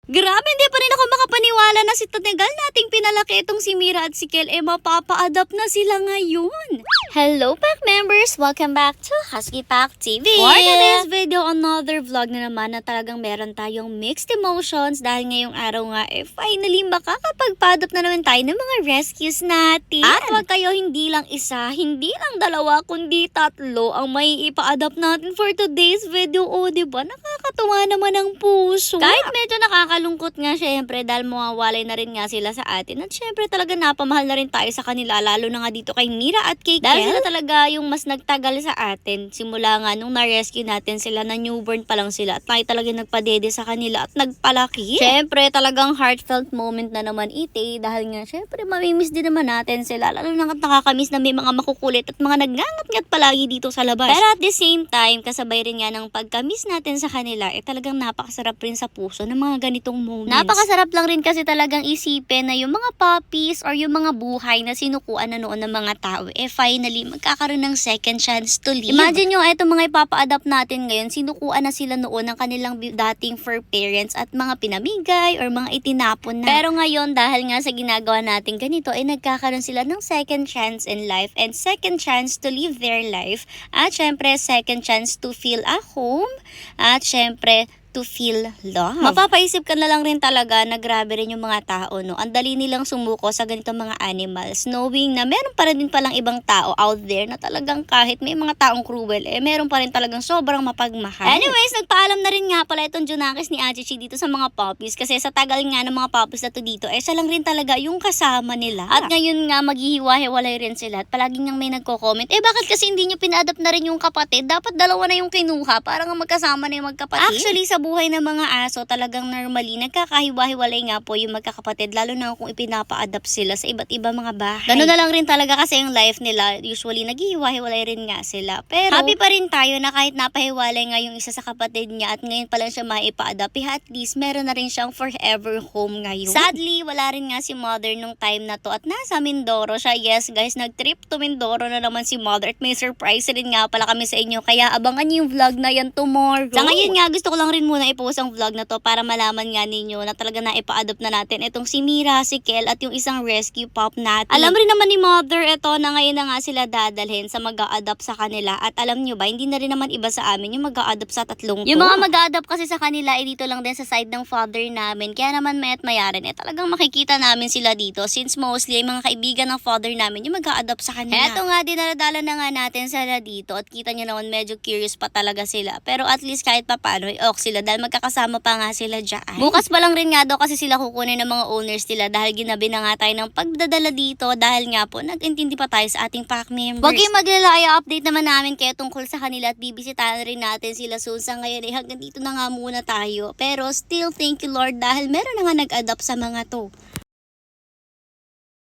Grabe, hindi pa rin ako makapaniwala na si Tanegal nating pinalaki itong si Mira at si Kel mapapa-adapt na sila ngayon. Hello pack members! Welcome back to Husky Pack TV! For today's video, another vlog na naman na talagang meron tayong mixed emotions dahil ngayong araw nga finally makakapag-adopt na naman tayo ng mga rescues natin. At wag kayo, hindi lang isa, hindi lang dalawa, kundi tatlo ang may ipa-adopt natin for today's video. O diba, nakakatuwa naman ang puso. Kahit medyo nakakalungkot nga syempre dahil mawawalay na rin nga sila sa atin. At syempre talaga napamahal na rin tayo sa kanila, lalo na nga dito kay Mira at kay Kel. Dahil sila talaga yung mas nagtagal sa atin. Simula nga nung na-rescue natin sila, na newborn pa lang sila. At tayo talaga nagpadede sa kanila at nagpalaki. Syempre talagang heartfelt moment na naman ite. Dahil nga syempre mamimiss din naman natin sila. Lalo na nakakamiss na may mga makukulit at mga nagngangat-ngat palagi dito sa labas. Pero at the same time, kasabay rin nga ng pagkamiss natin sa kanila, talagang napakasarap rin sa puso ng mga ganitong moments. Napakasarap lang rin kasi talagang isipin na yung mga puppies or yung mga buhay na sinukuan na noon ng mga tao, finally magkakaroon ng second chance to live. Imagine nyo, eto mga ipapa-adapt natin ngayon, sinukuan na sila noon ng kanilang dating fur parents at mga pinamigay or mga itinapon na. Pero ngayon, dahil nga sa ginagawa natin ganito, nagkakaroon sila ng second chance in life and second chance to live their life. At syempre, second chance to feel a home. At syempre, to feel love. Mapapaisip ka na lang rin talaga na grabe rin yung mga tao, no? Ang dali nilang sumuko sa ganitong mga animals, knowing na meron pa rin palang ibang tao out there na talagang kahit may mga taong cruel, meron pa rin talagang sobrang mapagmahal. Anyways, nagpaalam na rin nga pala itong Junakis ni Ajichi dito sa mga puppies kasi sa tagal nga ng mga puppies na to dito, siya lang rin talaga yung kasama nila. At ngayon nga, maghihiwa-hiwalay rin sila at palagi niyang may nagko-comment, bakit kasi hindi niyo pina-adapt na rin yung kapatid? Dapat dalawa na yung kinuha para nga magkasama na yung magkapatid. Actually, sa buhay ng mga aso, talagang normally nagkakahiwa-hiwalay nga po yung magkakapatid, lalo na kung ipinapa-adapt sila sa iba't ibang mga bahay. Ganun na lang rin talaga kasi yung life nila, usually naghihiwa-hiwalay rin nga sila. Pero happy pa rin tayo na kahit napahiwalay nga yung isa sa kapatid niya at ngayon pa lang siya maipa-adapt, at least meron na rin siyang forever home ngayon. Sadly, wala rin nga si mother nung time na to at nasa Mindoro siya. Yes guys, nag-trip to Mindoro na naman si mother at may surprise rin nga pala kami sa inyo, kaya abangan niyo yung vlog na yan tomorrow. Sa ngayon nga, gusto ko lang rin muna ipost ang vlog na to para malaman nga ninyo na talaga na ipa-adopt na natin itong si Mira, si Kel at yung isang rescue pup natin. Alam rin naman ni mother ito na ngayon na nga sila dadalhin sa mag-a-adopt sa kanila, at alam nyo ba, hindi na rin naman iba sa amin yung mag-a-adopt sa tatlong to. Yung mga mag-a-adopt kasi sa kanila dito lang din sa side ng father namin, kaya naman mayat mayarin talagang makikita namin sila dito since mostly ay mga kaibigan ng father namin yung mag-a-adopt sa kanila. Eto nga, dinadala na nga natin sila dito at kita nyo naman medyo curious pa talaga sila, pero at least kahit papano sila dahil magkakasama pa nga sila dyan. Bukas pa lang rin nga daw kasi sila kukunin ng mga owners nila dahil ginabi na nga tayo ng pagdadala dito dahil nga po nag-intindi pa tayo sa ating pack members. Huwag kayong maglala, update naman namin kayo tungkol sa kanila at bibisitahan rin natin sila soon. Sa ngayon hanggang dito na nga muna tayo. Pero still thank you Lord dahil meron na nga nag-adopt sa mga to.